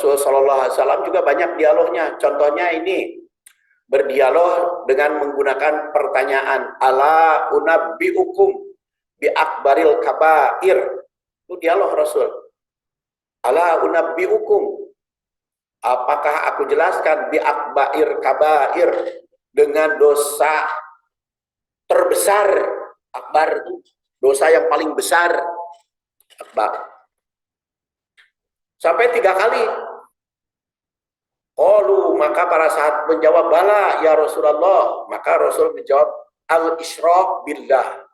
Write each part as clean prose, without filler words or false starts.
Rasul Shallallahu Alaihi Wasallam juga banyak dialognya. Contohnya ini, berdialog dengan menggunakan pertanyaan, ala unabbiukum bi akbaril kabair. Itu dialog Rasul. Ala unabbiukum, apakah aku jelaskan bi akbair kabair, dengan dosa terbesar. Akbar itu dosa yang paling besar. Akbar. Sampai 3 kali. Qalu, maka para sahabat menjawab, bala ya Rasulullah. Maka Rasul menjawab, al-isyrak billah.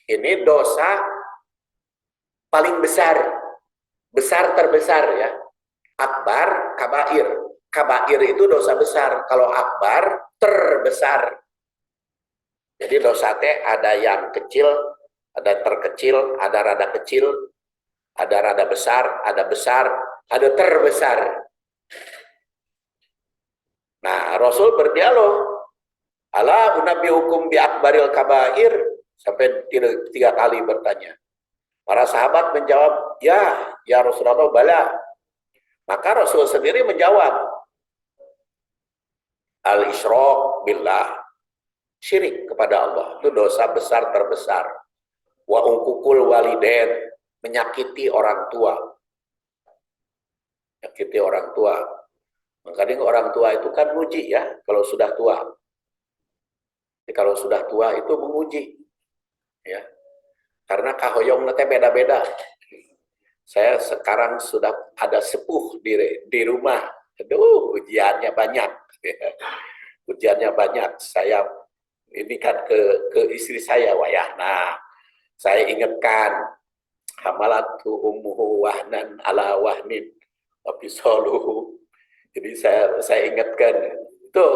Ini dosa paling besar. Besar terbesar ya. Akbar, kabair. Kabair itu dosa besar. Kalau akbar, terbesar. Jadi dosa teh ada yang kecil, ada terkecil, ada rada kecil, ada rada besar, ada terbesar. Nah, Rasul berdialog, ala unabbiukum bi akbaril kabair, sampai 3 kali bertanya. Para sahabat menjawab, ya Rasulullah, bala. Maka Rasul sendiri menjawab, al-isyrak billah, syirik kepada Allah, itu dosa besar terbesar. Wa uququl walidain, menyakiti orang tua. Menyakiti orang tua. Makanya orang tua itu kan muji ya, kalau sudah tua. Jadi kalau sudah tua itu menguji. Ya. Karena kahoyong nanti beda-beda. Saya sekarang sudah ada sepuh di rumah. Aduh, ujiannya banyak. Ujiannya banyak. Saya ini kan ke istri saya, wayah. Nah, saya ingatkan, hamalatu ummuhu wahnan ala wahnin wa fisaluhu. Jadi saya ingatkan, itu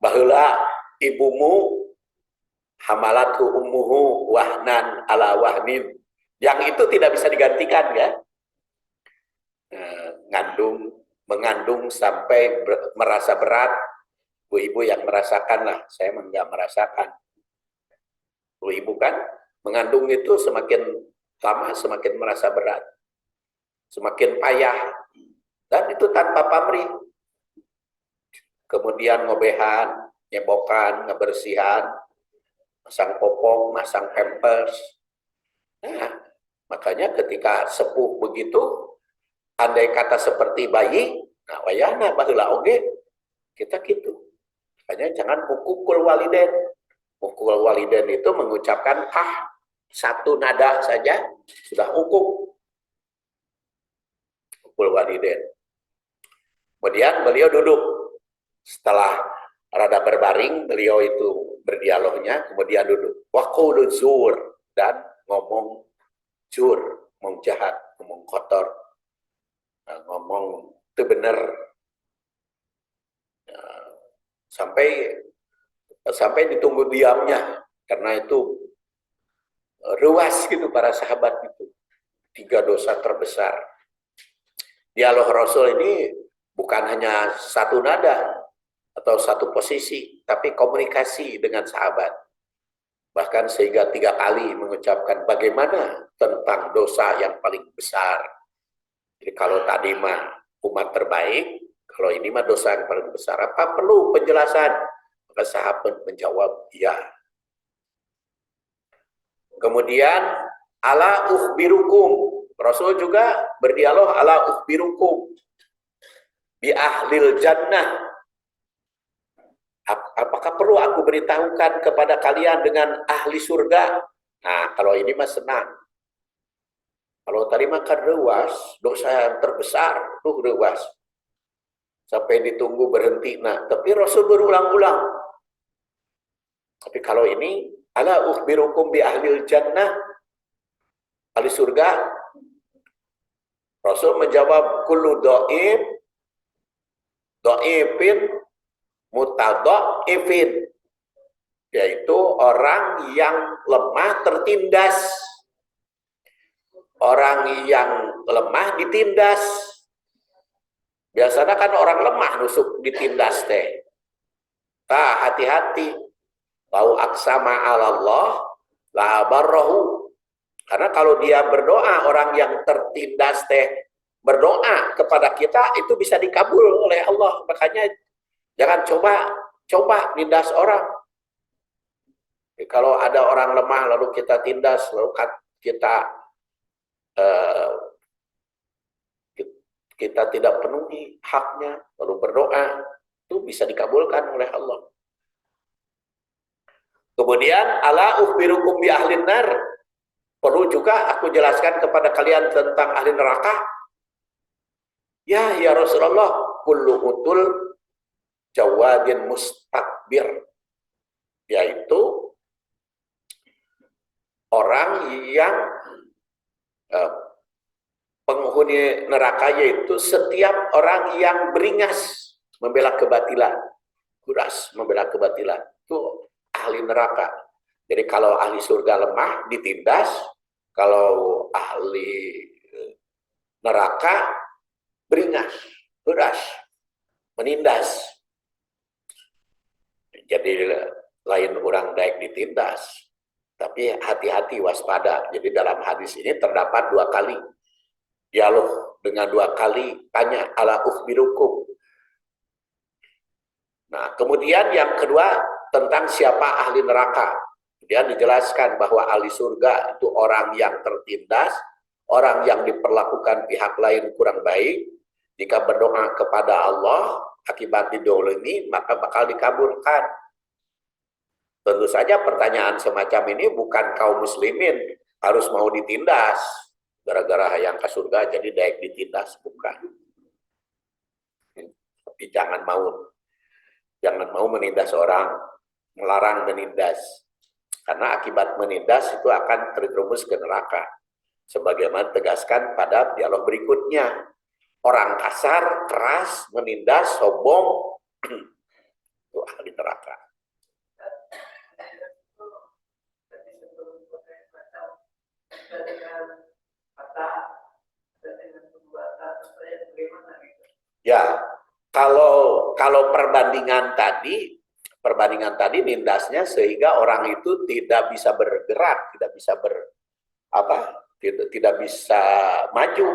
baheula ibumu hamalatu ummuhu wahnan ala wahnin. Yang itu tidak bisa digantikan ya. Mengandung sampai merasa berat. Ibu-ibu yang merasakan lah, saya nggak merasakan. Ibu kan mengandung itu semakin lama semakin merasa berat, semakin payah, dan itu tanpa pamrih. Kemudian ngobehan, nyebokan, ngebersihan, masang popok, masang pampers. Nah, makanya ketika sepuh begitu, andai kata seperti bayi, nah wayana baheula oge kita gitu. Makanya jangan hukukul walidain. Hukukul walidain itu mengucapkan satu nada saja sudah hukuk. Hukukul walidain. Kemudian beliau duduk. Setelah rada berbaring, beliau itu berdialognya, kemudian duduk. Wa qaulu zur, dan ngomong jur, ngomong jahat, ngomong kotor, ngomong itu benar. Sampai ditunggu diamnya, karena itu ruas gitu para sahabat itu. 3 dosa terbesar. Dialog Rasul ini bukan hanya satu nada atau satu posisi, tapi komunikasi dengan sahabat. Bahkan sehingga 3 kali mengucapkan bagaimana tentang dosa yang paling besar. Jadi kalau tadi mah umat terbaik, kalau ini mah dosa yang paling besar, apa perlu penjelasan? Maka sahabat menjawab, ya. Kemudian, ala ukhbirukum. Rasul juga berdialog, ala ukhbirukum bi ahlil jannah. Apakah perlu aku beritahukan kepada kalian dengan ahli surga? Nah, kalau ini mah senang. Kalau tadi makan rewas, dosa yang terbesar, tuh rewas. Sampai ditunggu berhenti. Nah, tapi Rasul berulang-ulang. Tapi kalau ini, ala ukhbirukum bi ahlil jannah, ahli surga. Rasul menjawab, kullu do'ifin mutadha'ifin, yaitu orang yang lemah tertindas. Orang yang lemah ditindas. Biasanya kan orang lemah nusuk ditindas teh. Hati-hati. Lau aksama Allah la barrahu. Karena kalau dia berdoa, orang yang tertindas teh berdoa kepada kita itu bisa dikabul oleh Allah. Makanya jangan coba nindas orang. Kalau ada orang lemah lalu kita tindas, lalu kita kita tidak penuhi haknya, lalu berdoa, itu bisa dikabulkan oleh Allah. Kemudian ala ukhbirukum bi ahlin nar. Perlu juga aku jelaskan kepada kalian tentang ahli neraka. Ya Rasulullah, kullu utul jawadin mustakbir, yaitu orang yang penghuni neraka, yaitu setiap orang yang beringas membela kebatilan, kuras membela kebatilan, itu ahli neraka. Jadi kalau ahli surga lemah ditindas, kalau ahli neraka beringas, kuras, menindas. Jadi lain orang daek ditindas, tapi hati-hati, waspada. Jadi dalam hadis ini terdapat 2 kali dialog dengan 2 kali tanya ala ukhbirukum. Nah, kemudian yang kedua tentang siapa ahli neraka. Kemudian dijelaskan bahwa ahli surga itu orang yang tertindas, orang yang diperlakukan pihak lain kurang baik. Jika berdoa kepada Allah akibat didolimi, maka bakal dikabulkan. Tentu saja pertanyaan semacam ini bukan kaum muslimin harus mau ditindas gara-gara yang ke surga jadi daek ditindas, bukan. Tapi jangan mau menindas orang, melarang menindas, karena akibat menindas itu akan terjerumus ke neraka. Sebagaimana tegaskan pada dialog berikutnya, orang kasar, keras, menindas, sombong, itu ahli neraka. Ya, kalau perbandingan tadi nindasnya sehingga orang itu tidak bisa bergerak, tidak bisa maju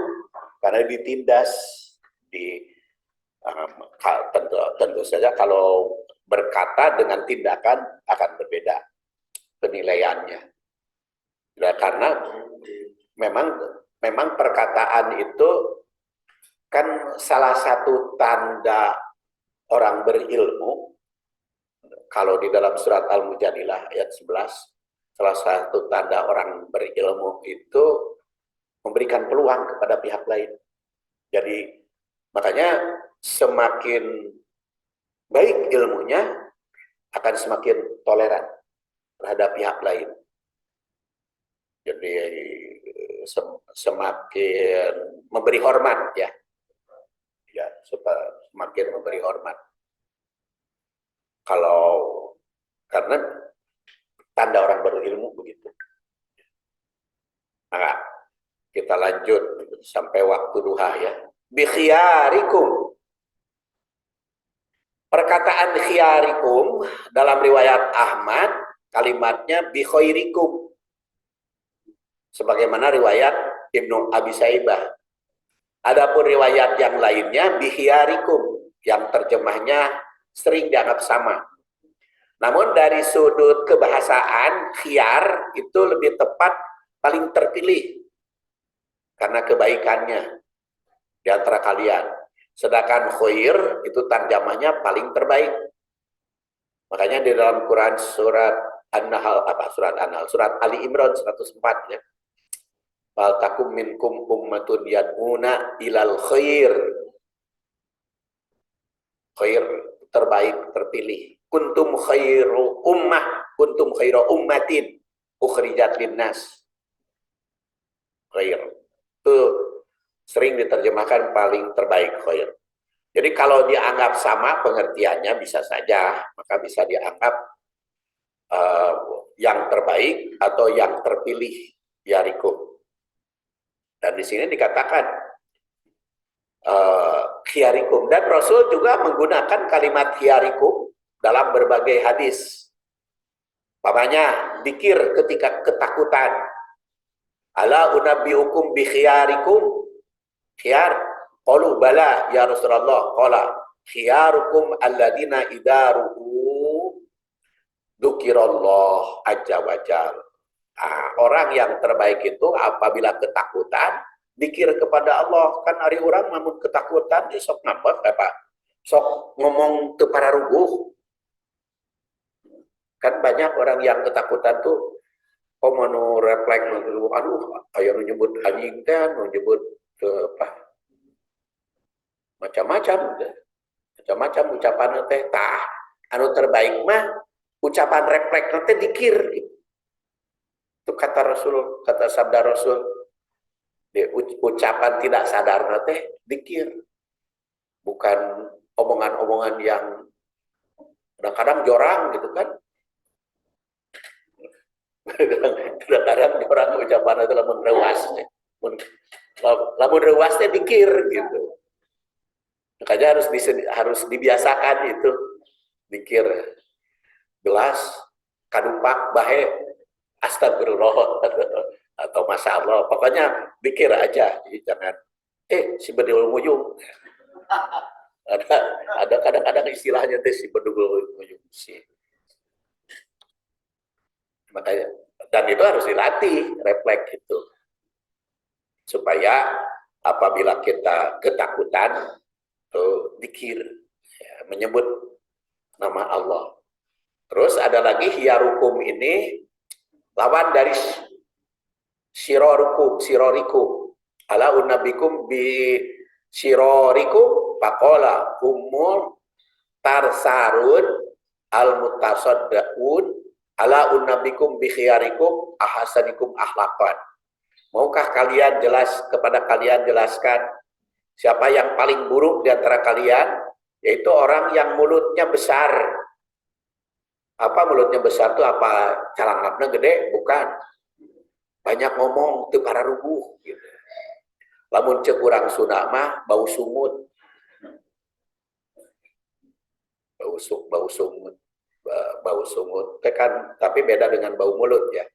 karena ditindas. Tentu saja kalau berkata dengan tindakan akan berbeda penilaiannya. Ya, karena memang perkataan itu kan salah satu tanda orang berilmu. Kalau di dalam surat Al-Mujadilah ayat 11, salah satu tanda orang berilmu itu memberikan peluang kepada pihak lain. Jadi makanya semakin baik ilmunya akan semakin toleran terhadap pihak lain. Jadi semakin memberi hormat, ya semakin memberi hormat. Karena tanda orang berilmu begitu. Nah, kita lanjut sampai waktu duha, ya. Bi khiyarikum. Perkataan khiyarikum dalam riwayat Ahmad kalimatnya bi khairikum. Sebagaimana riwayat Ibnu Abi Saibah. Adapun riwayat yang lainnya bihiyarikum, yang terjemahnya sering dianggap sama. Namun dari sudut kebahasaan, khiyar itu lebih tepat paling terpilih karena kebaikannya di antara kalian. Sedangkan khair itu terjemahnya paling terbaik. Makanya di dalam Quran surat Ali Imran 104, ya. Fal takum minkum ummatun yad'una ilal khair. Khair terbaik, terpilih. Kuntum khairu ummatin ukhrijat linnas. Khair itu sering diterjemahkan paling terbaik, khair. Jadi kalau dianggap sama pengertiannya bisa saja, maka bisa dianggap yang terbaik atau yang terpilih, yarikum. Dan di sini dikatakan khiyarikum, dan Rasul juga menggunakan kalimat khiyarikum dalam berbagai hadis. Umpamanya zikir ketika ketakutan. Ala unabbiukum bi khiyarikum. Khiyar, qalu bala ya Rasulullah, qala khiyarukum alladina idaruhu dzukirallah azza wajal. Orang yang terbaik itu apabila ketakutan dikir kepada Allah. Kan hari orang namun ketakutan sok ngambek apa? Sok ngomong ke para ruguh. Kan banyak orang yang ketakutan tuh mau refleks, aduh, ayo nyebut anjing teh, nyebut ke apa? Macam-macam ucapan teh tah. Anu terbaik mah ucapan refleks nanti dikir. Itu kata Rasul, kata sabda Rasul. Ucapan tidak sadar nanti dikir. Bukan omongan-omongan yang kadang-kadang jorang gitu kan. Kadang-kadang orang ucapan itu lamun rewas, lamun rewasnya dikir gitu. Makanya harus dibiasakan itu dikir. Gelas kadupak bahe astagfirullah atau masya Allah, pokoknya dikir aja. Jadi jangan si bedul muyung. Ada kadang-kadang istilahnya teh si bedul muyung sih. Makanya, dan itu harus dilatih refleks itu supaya apabila kita ketakutan tuh dikir ya, menyebut nama Allah. Terus ada lagi hiyarukum ini lawan dari sirorikum ala unabikum bi sirorikum faqala umul tarsarun al mutasaddaun ala unabikum bi khiyarikum ahasanikum akhlaqan. Maukah kalian kepada kalian jelaskan siapa yang paling buruk di antara kalian? Yaitu orang yang mulutnya besar. Apa mulutnya besar itu apa? Calangapnya gede? Bukan. Banyak ngomong itu para rubuh. Gitu. Lamun cek urang Sunda mah bau sumut. Bau sumut. Kan, tapi beda dengan bau mulut ya.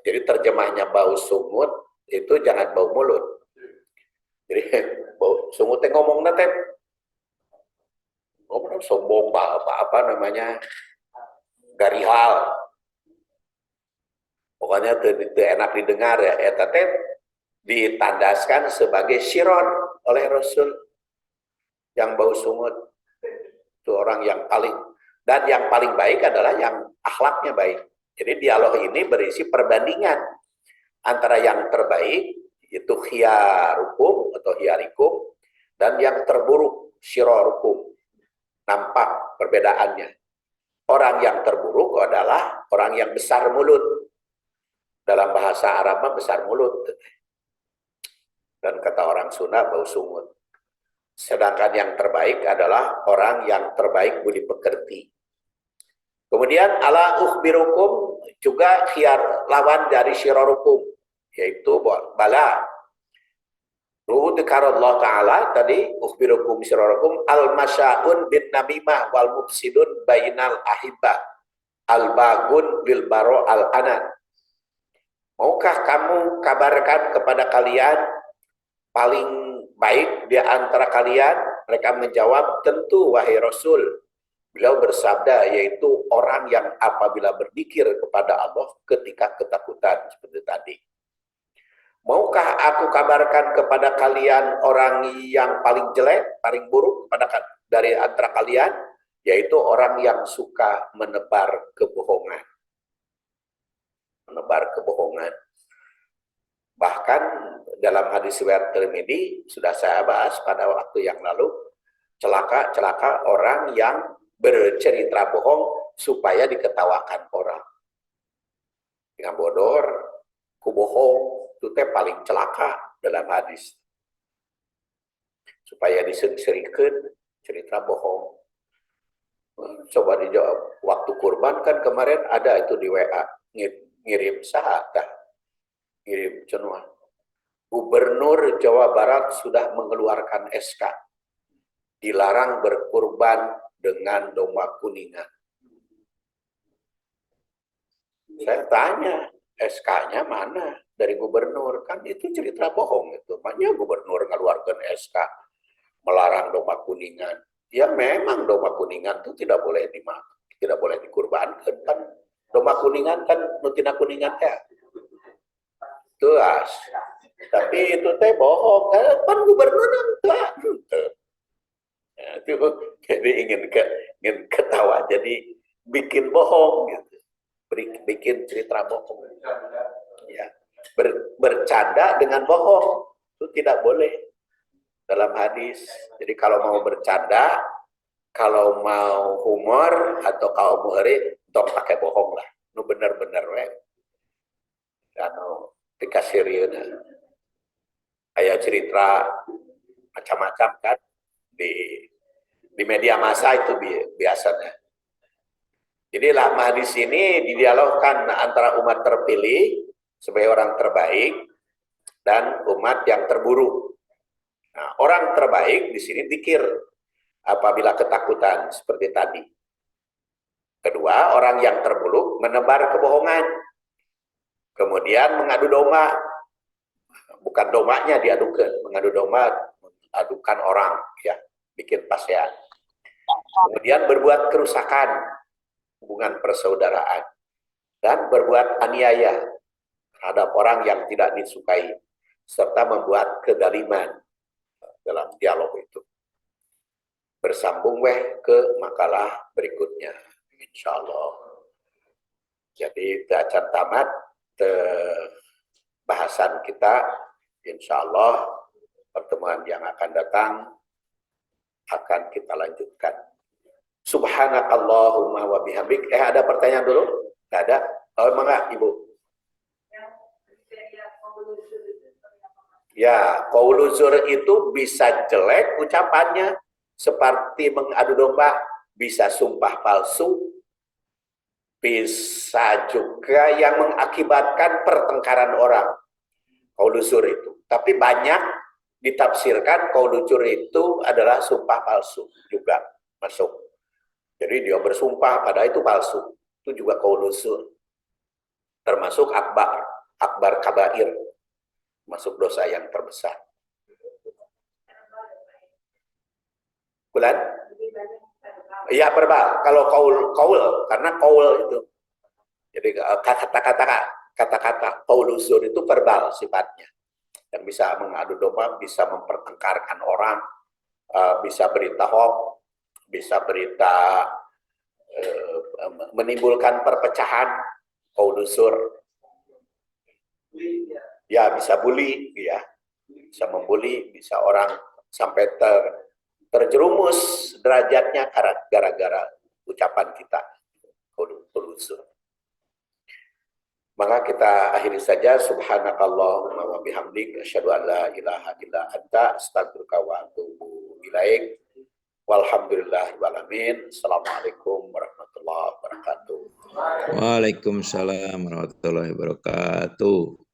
Jadi terjemahnya bau sumut itu jangan bau mulut. Jadi bau sumut teh ngomong teh sombong apa namanya garihal. Pokoknya itu enak didengar ya. Eta teh ditandaskan sebagai siron oleh Rasul yang bau sumut. Itu orang yang paling baik adalah yang akhlaknya baik. Jadi dialog ini berisi perbandingan antara yang terbaik itu khiyarukum atau khiyarikum dan yang terburuk syirorukum. Nampak perbedaannya. Orang yang terburuk adalah orang yang besar mulut. Dalam bahasa Arab besar mulut. Dan kata orang Sunda bau sumut. Sedangkan yang terbaik adalah orang yang terbaik budi pekerti. Kemudian ala ukhbirukum juga khiyar lawan dari syirorukum, yaitu bala. Allah Ta'ala tadi ukhbirukum syirorukum al-masya'un bin namimah wal mufsidun bainal ahibah al-bagun bil baro al-anan. Maukah kamu kabarkan kepada kalian paling baik di antara kalian? Mereka menjawab, tentu wahai Rasul. Beliau bersabda, yaitu orang yang apabila berzikir kepada Allah ketika ketakutan seperti tadi. Maukah aku kabarkan kepada kalian orang yang paling jelek, paling buruk dari antara kalian, yaitu orang yang suka menebar kebohongan. Menebar kebohongan. Bahkan dalam hadis riwayat Tirmidzi sudah saya bahas pada waktu yang lalu, celaka orang yang bercerita bohong supaya diketawakan orang. Dengan bodor, kubohong, itu teh paling celaka dalam hadis. Supaya disering-seringkan cerita bohong. Coba dijawab, waktu kurban kan kemarin ada itu di WA, ngirim sahadat, ngirim cenua. Gubernur Jawa Barat sudah mengeluarkan SK. Dilarang berkurban dengan domba kuningan. Saya tanya, SK-nya mana? dari gubernur, kan itu cerita bohong itu. Makanya gubernur ngeluarkan SK melarang domba kuningan. Ya memang domba kuningan itu tidak boleh dikurbankan kan. Domba kuningan kan nutina kuningan ya. Tuas. Tapi itu teh bohong kan gubernur itu. Ya, itu jadi ingin ketawa jadi bikin bohong gitu. Bikin cerita bohong. Ya. Bercanda dengan bohong itu tidak boleh dalam hadis. Jadi kalau mau bercanda, kalau mau humor atau kalau mau ngeri, tong pakai bohong lah. Nu bener-bener we. Anu dikasirieuna. Aya cerita macam-macam kan di media massa itu biasanya. Jadi lama di sini didialogkan antara umat terpilih sebagai orang terbaik dan umat yang terburuk. Nah, orang terbaik di sini dikir apabila ketakutan seperti tadi. Kedua, orang yang terburuk menebar kebohongan. Kemudian mengadu domba. Bukan dombanya diadukan, mengadu domba, adukan orang, ya, bikin pasean. Kemudian berbuat kerusakan hubungan persaudaraan dan berbuat aniaya terhadap orang yang tidak disukai serta membuat kedaliman dalam dialog itu. Bersambung ke makalah berikutnya, insya Allah. Jadi acan tamat bahasan kita, insya Allah pertemuan yang akan datang akan kita lanjutkan. Subhanakallahumma wa bihamdik. Ada pertanyaan dulu? Nggak ada? Oh, enggak, Ibu? Ya, qauluzur itu bisa jelek ucapannya, seperti mengadu domba, bisa sumpah palsu, bisa juga yang mengakibatkan pertengkaran orang. Qauluzur itu. Tapi banyak ditafsirkan qauluzur itu adalah sumpah palsu juga masuk. Jadi dia bersumpah padahal itu palsu. Itu juga qauluzur. Termasuk akbar kabair. Masuk dosa yang terbesar. Bulan? Iya, verbal. Kalau kaul karena kaul itu. Jadi kata-kata qauluzur itu verbal sifatnya. Yang bisa mengadu domba, bisa mempertengkarkan orang, bisa berita hoax, bisa berita menimbulkan perpecahan, qauluzur. Ya, bisa bully, ya, bisa membuli, bisa orang sampai terjerumus derajatnya gara-gara ucapan kita, qauluzur. Maka kita akhiri saja. Subhanakallahumma wa bihamdik asyhadu an la ilaha illa anta astaghfiruka wa atubu ilaik. Walhamdulillahirabbil alamin. Assalamualaikum warahmatullahi wabarakatuh. Waalaikumsalam warahmatullahi wabarakatuh.